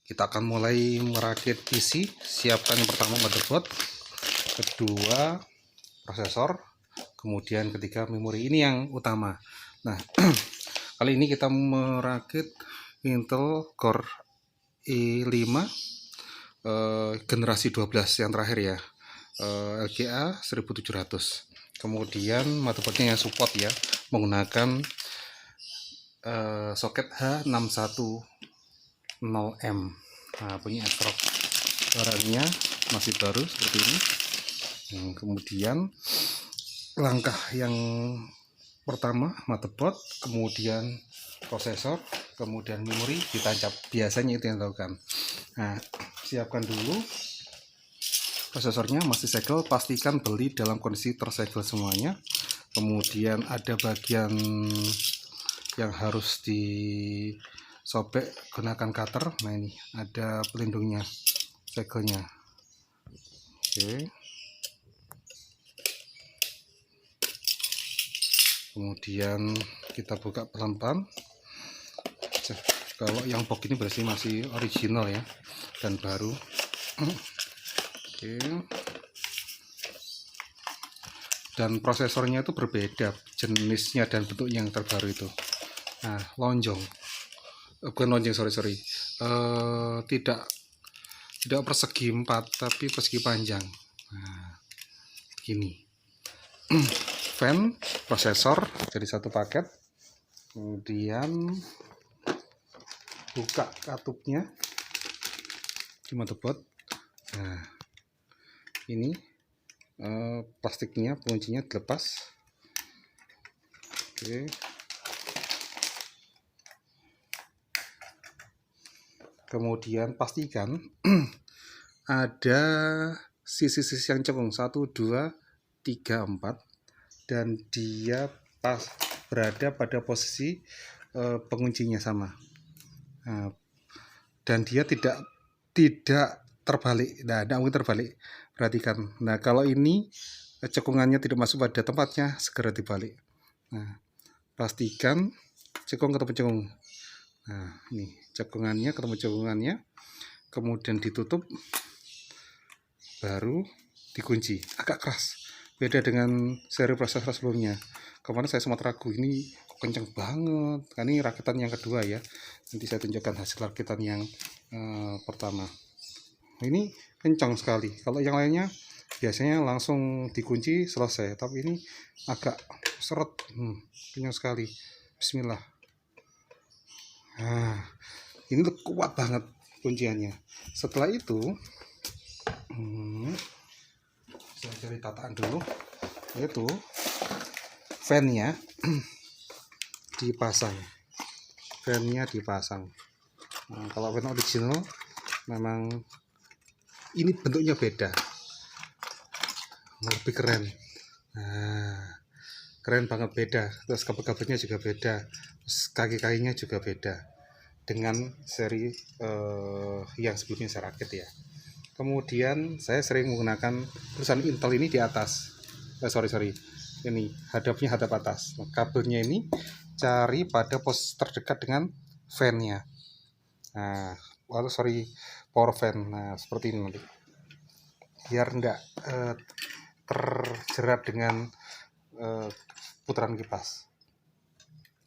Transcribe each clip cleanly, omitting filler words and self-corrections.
Kita akan mulai merakit PC. Siapkan yang pertama motherboard, kedua prosesor, kemudian ketiga memori. Ini yang utama. Nah, kali ini kita merakit Intel Core i5 generasi 12 yang terakhir ya, LGA 1700. Kemudian motherboardnya yang support ya, menggunakan soket H610M. Nah, punya stroke barangnya masih baru seperti ini. Kemudian langkah yang pertama motherboard, kemudian prosesor, kemudian memori ditancap. Biasanya itu yang dilakukan. Nah, siapkan dulu prosesornya, masih segel, pastikan beli dalam kondisi tersegel semuanya. Kemudian ada bagian yang harus disobek gunakan cutter. Nah, ini ada pelindungnya, segelnya. Oke. Kemudian kita buka pelan-pelan. Kalau yang box ini berarti masih original ya, dan baru. Oke. Dan prosesornya itu berbeda jenisnya dan bentuknya yang terbaru itu. Nah, lonjong, bukan lonjong, sorry, tidak persegi 4 tapi persegi panjang. Nah, begini. Fan, prosesor jadi satu paket. Kemudian buka katupnya di motherboard. Nah, ini plastiknya, penguncinya dilepas. Oke. Kemudian pastikan ada sisi-sisi yang cekung 1, 2, 3, 4, dan dia pas berada pada posisi penguncinya sama. Nah, dan dia tidak terbalik. Nah, tidak mungkin terbalik. Perhatikan. Nah, kalau ini cekungannya tidak masuk pada tempatnya, segera dibalik. Nah, pastikan cekung ketemu cekung. Nah, ini cekungannya ketemu cekungannya, kemudian ditutup, baru dikunci. Agak keras, beda dengan seri prosesor sebelumnya. Kemarin saya sempat ragu, ini kok kenceng banget. Kan ini rakitan yang kedua ya. Nanti saya tunjukkan hasil rakitan yang pertama. Ini kencang sekali. Kalau yang lainnya biasanya langsung dikunci selesai, tapi ini agak seret, kencang sekali. Bismillah. Nah, ini tuh kuat banget kunciannya. Setelah itu saya cari tataan dulu, yaitu fan-nya dipasang. Nah, kalau fan original memang ini bentuknya beda, lebih keren. Nah, keren banget, beda. Terus kabel-kabelnya juga beda, terus kaki-kakinya juga beda dengan seri yang sebelumnya saya rakit ya. Kemudian saya sering menggunakan tulisan Intel ini di atas. Ini hadapnya hadap atas. Nah, kabelnya ini cari pada posisi terdekat dengan fan-nya. Nah, power fan. Nah, seperti ini nanti. Biar enggak terjerat dengan putaran kipas.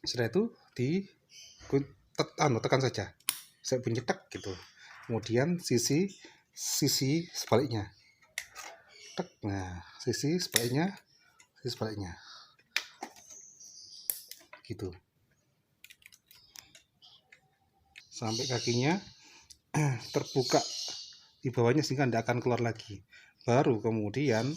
Setelah itu tekan saja, saya bunyi tek gitu. Kemudian sisi sebaliknya, tek. Nah, sisi sebaliknya gitu, sampai kakinya terbuka di bawahnya sehingga tidak akan keluar lagi. Baru kemudian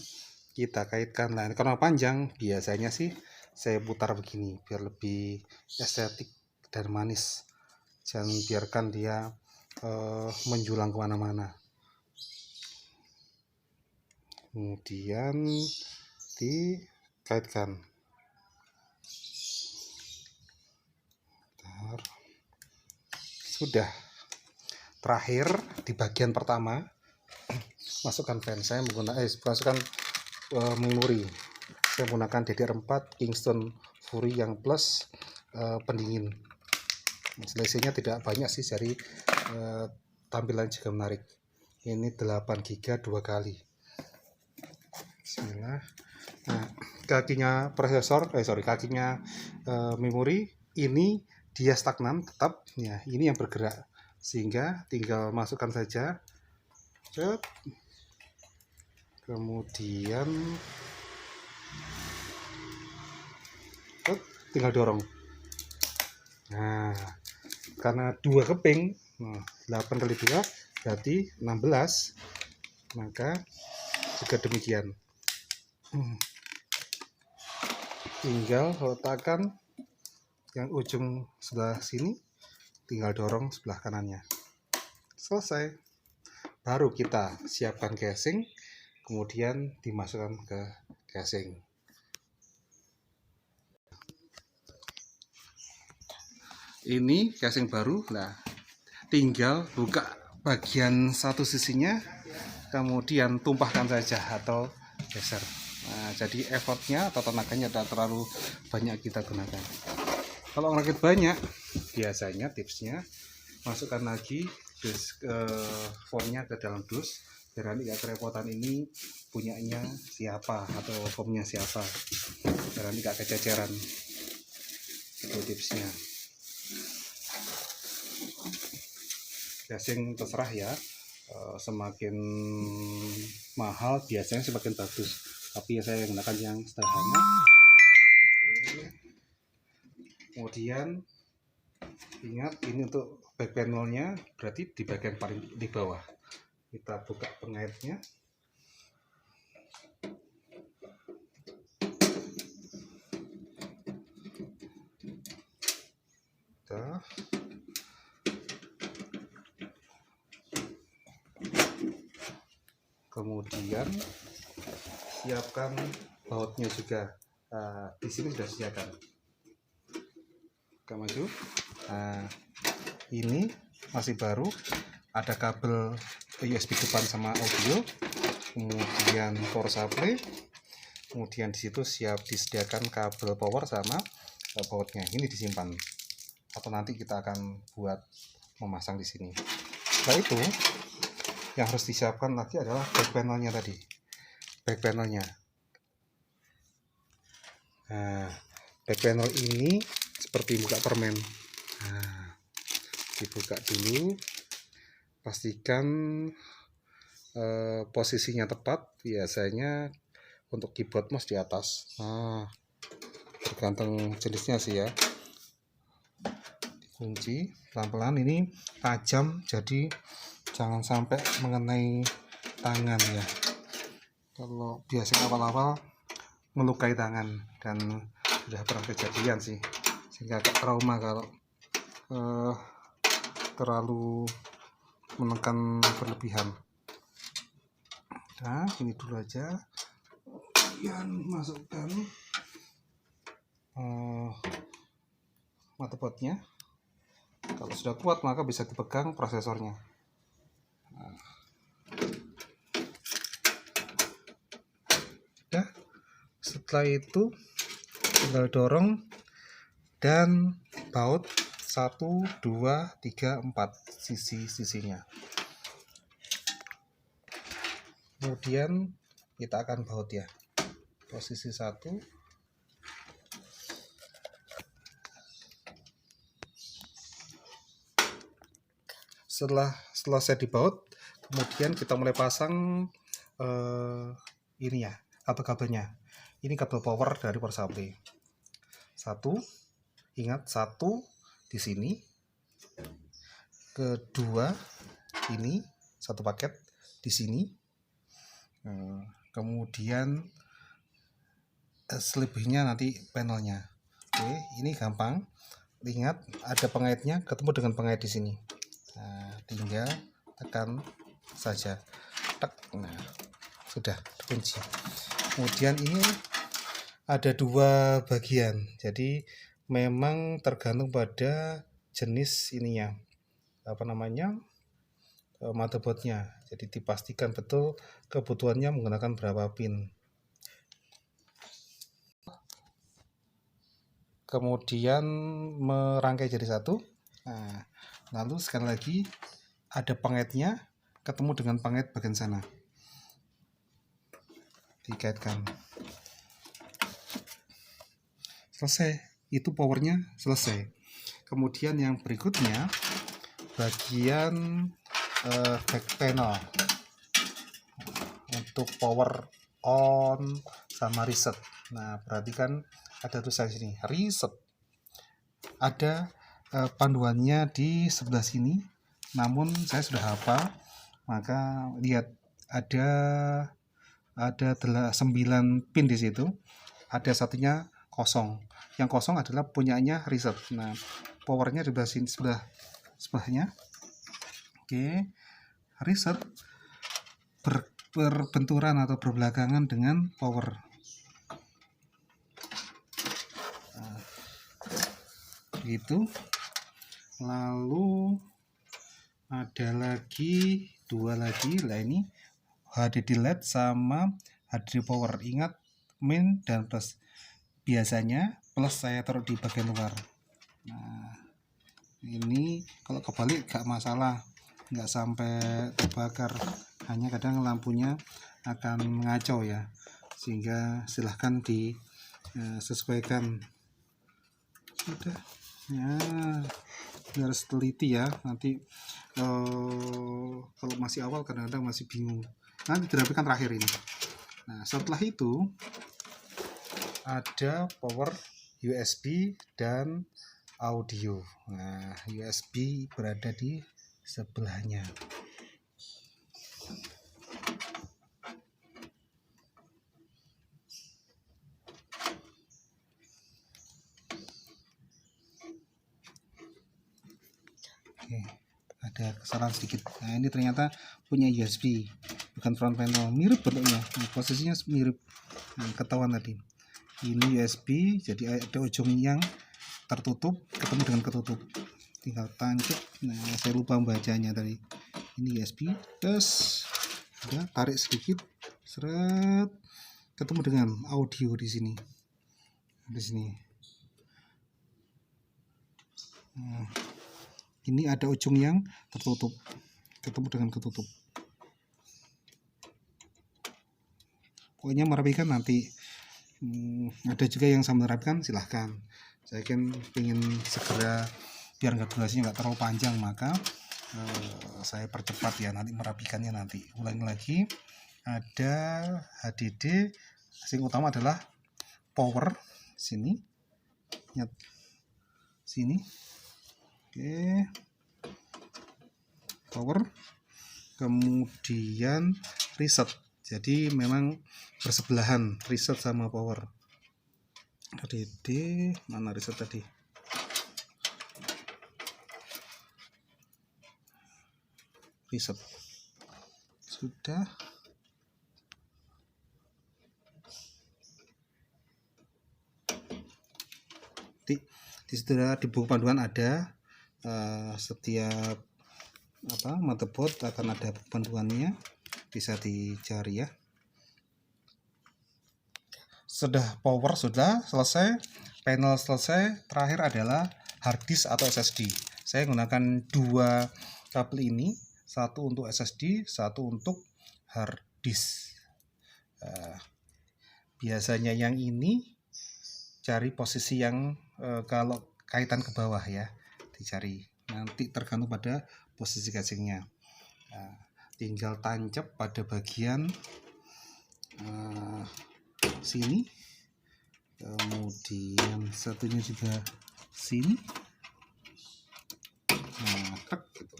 kita kaitkan lain. Karena panjang, biasanya sih saya putar begini biar lebih estetik dan manis. Jangan biarkan dia menjulang kemana-mana. Kemudian dikaitkan. Sudah. Terakhir di bagian pertama, masukkan fan. Saya masukkan memori. Saya menggunakan DDR4 Kingston Fury yang plus pendingin. Selisihnya tidak banyak sih, dari tampilan juga menarik. Ini 8 GB 2 kali. Bismillah. Nah, kakinya kakinya memori ini dia stagnan tetap ya, ini yang bergerak, sehingga tinggal masukkan saja. Cet. Kemudian tinggal dorong. Nah, karena 2 keping, 8 kali 2 berarti 16, maka juga demikian. Tinggal letakkan yang ujung sebelah sini, tinggal dorong sebelah kanannya. Selesai. Baru kita siapkan casing, kemudian dimasukkan ke casing. Ini casing baru. Nah, tinggal buka bagian satu sisinya, kemudian tumpahkan saja atau geser. Nah, jadi effortnya atau tenaganya tidak terlalu banyak kita gunakan. Kalau ngerakit banyak, biasanya tipsnya masukkan lagi foamnya ke dalam dus, biar nanti gak kerepotan ini punyanya siapa atau foamnya siapa, biar nanti gak kececeran. Itu tipsnya. Casing terserah ya, semakin mahal biasanya semakin bagus, tapi saya menggunakan yang sederhana. Kemudian ingat, ini untuk back panelnya, berarti di bagian paling di bawah. Kita buka pengaitnya. Kemudian siapkan bautnya juga. Di sini sudah disediakan. Kita maju. Ini masih baru, ada kabel USB depan sama audio, kemudian power supply, kemudian di situ siap disediakan kabel power sama bautnya. Ini disimpan atau nanti kita akan buat memasang di sini. Setelah itu yang harus disiapkan lagi adalah back panelnya tadi. Back panelnya. Nah, back panel ini seperti buka permen. Nah, dibuka dulu, pastikan posisinya tepat. Biasanya untuk keyboard mouse di atas. Nah, tergantung jenisnya sih ya. Kunci pelan-pelan, ini tajam jadi jangan sampai mengenai tangan ya. Kalau biasanya awal-awal melukai tangan, dan sudah pernah kejadian sih, sehingga agak trauma kalau terlalu menekan berlebihan. Nah, ini dulu aja. Kemudian masukkan motherboardnya. Kalau sudah kuat maka bisa dipegang prosesornya. Nah, setelah itu tinggal dorong dan baut 1, 2, 3, 4 sisi-sisinya. Kemudian kita akan baut ya. Posisi 1. Setelah selesai dibaut, kemudian kita mulai pasang ini ya, kabel-kabelnya. Ini kabel power dari power supply. 1, ingat 1 di sini. Kedua, ini 1 paket di sini. Kemudian selebihnya nanti panelnya. Oke, ini gampang. Ingat ada pengaitnya, ketemu dengan pengait di sini. Nah, tinggal tekan saja. Nah, sudah terkunci. Kemudian ini ada 2 bagian, jadi memang tergantung pada jenis ininya, motherboardnya. Jadi dipastikan betul kebutuhannya menggunakan berapa pin. Kemudian merangkai jadi satu. Nah, lalu sekali lagi ada pengitnya ketemu dengan pengit bagian sana, dikaitkan, selesai. Itu powernya selesai. Kemudian yang berikutnya bagian back panel untuk power on sama reset. Nah, perhatikan ada tulisan sini reset. Ada panduannya di sebelah sini, namun saya sudah hafal, maka lihat ada 9 pin di situ, ada satunya kosong. Yang kosong adalah punyanya reset. Nah, powernya di sebelah sini, sebelahnya. Oke, reset berbenturan atau berbelakangan dengan power. Nah, begitu. Lalu ada lagi 2 lagi. Lah ini HDD LED sama HDD power. Ingat min dan plus. Biasanya plus saya taruh di bagian luar. Nah, ini kalau kebalik gak masalah, nggak sampai terbakar, hanya kadang lampunya akan ngaco ya, sehingga silahkan disesuaikan. Sudah ya, harus teliti ya, nanti kalau masih awal kadang-kadang masih bingung. Nanti dirapikan terakhir ini. Nah, setelah itu ada power USB dan audio. Nah, USB berada di sebelahnya. Oke, ada kesalahan sedikit. Nah, ini ternyata punya USB, bukan front panel. Mirip bentuknya, posisinya mirip. Nah, ketahuan tadi. Ini USB, jadi ada ujung yang tertutup ketemu dengan ketutup, tinggal tancap. Nah, saya lupa membacanya tadi. Ini USB, terus udah tarik sedikit, seret, ketemu dengan audio di sini. Nah, ini ada ujung yang tertutup ketemu dengan ketutup. Pokoknya merapikan nanti. Ada juga yang saya menerapkan, silahkan. Saya kan ingin segera biar durasinya nggak terlalu panjang, maka saya percepat ya nanti merapikannya. Nanti ulangi lagi. Ada HDD, yang utama adalah power sini, oke, power, kemudian reset. Jadi memang bersebelahan reset sama power. HDD mana reset tadi? Reset sudah. Di buku panduan ada setiap motherboard akan ada panduannya, bisa dicari ya. Sudah power sudah selesai, panel selesai, terakhir adalah harddisk atau SSD. Saya menggunakan 2 kabel ini, satu untuk SSD, satu untuk harddisk. Biasanya yang ini cari posisi yang kalau kaitan ke bawah ya, dicari, nanti tergantung pada posisi casingnya. Tinggal tancap pada bagian sini, kemudian satunya juga sini. Nah, gitu.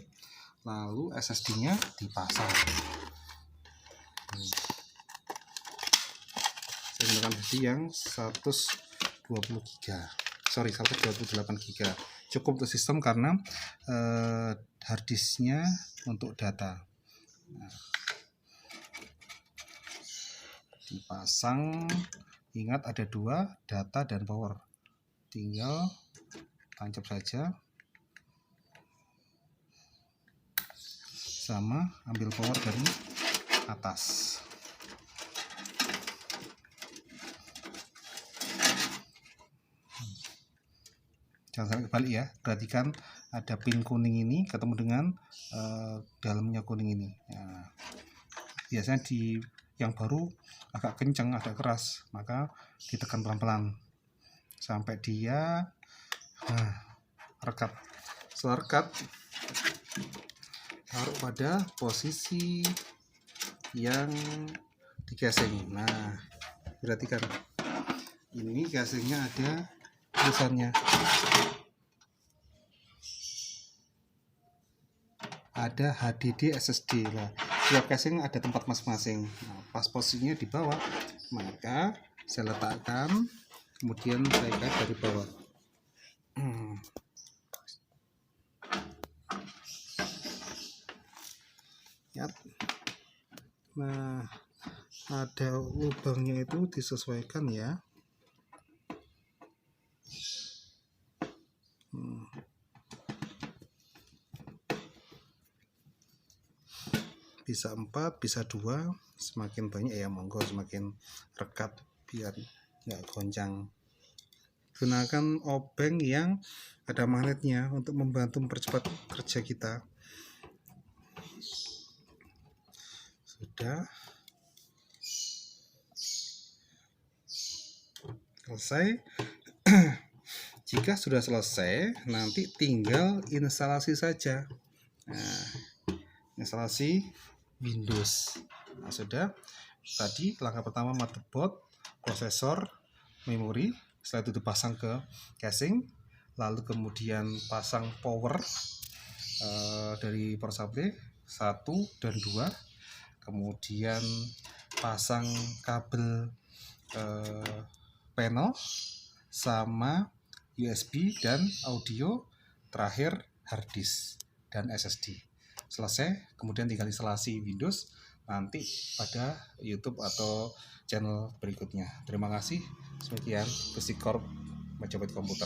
Lalu SSD-nya dipasang. Saya menggunakan SSD yang 128 GB. Cukup untuk sistem karena harddisknya untuk data. Nah, dipasang, ingat ada 2, data dan power. Tinggal tancap saja, sama ambil power dari atas. Jangan sampai kebalik ya, perhatikan ada pin kuning ini ketemu dengan dalamnya kuning ini. Nah, biasanya di yang baru agak kencang, agak keras, maka ditekan pelan-pelan sampai dia rekat. Setelah rekat, taruh pada posisi yang di casing. Nah, perhatikan, ini casingnya ada tulisannya, ada HDD SSD. Nah, tiap casing ada tempat masing-masing. Nah, pas posisinya di bawah, maka saya letakkan, kemudian saya ikat dari bawah. Nah, ada lubangnya itu disesuaikan ya. Bisa 4, bisa 2, semakin banyak ya monggo, semakin rekat biar nggak goncang. Gunakan obeng yang ada magnetnya untuk membantu mempercepat kerja kita. Sudah selesai. Jika sudah selesai, nanti tinggal instalasi saja. Nah, instalasi Windows. Nah, sudah. Tadi langkah pertama motherboard, prosesor, memori. Setelah itu dipasang ke casing, lalu kemudian pasang power dari power supply 1 dan 2, kemudian pasang kabel panel sama USB dan audio, terakhir hard disk dan SSD. Selesai, kemudian tinggal instalasi Windows nanti pada YouTube atau channel berikutnya. Terima kasih. Sekian, Besi Corp Majapahit Komputer.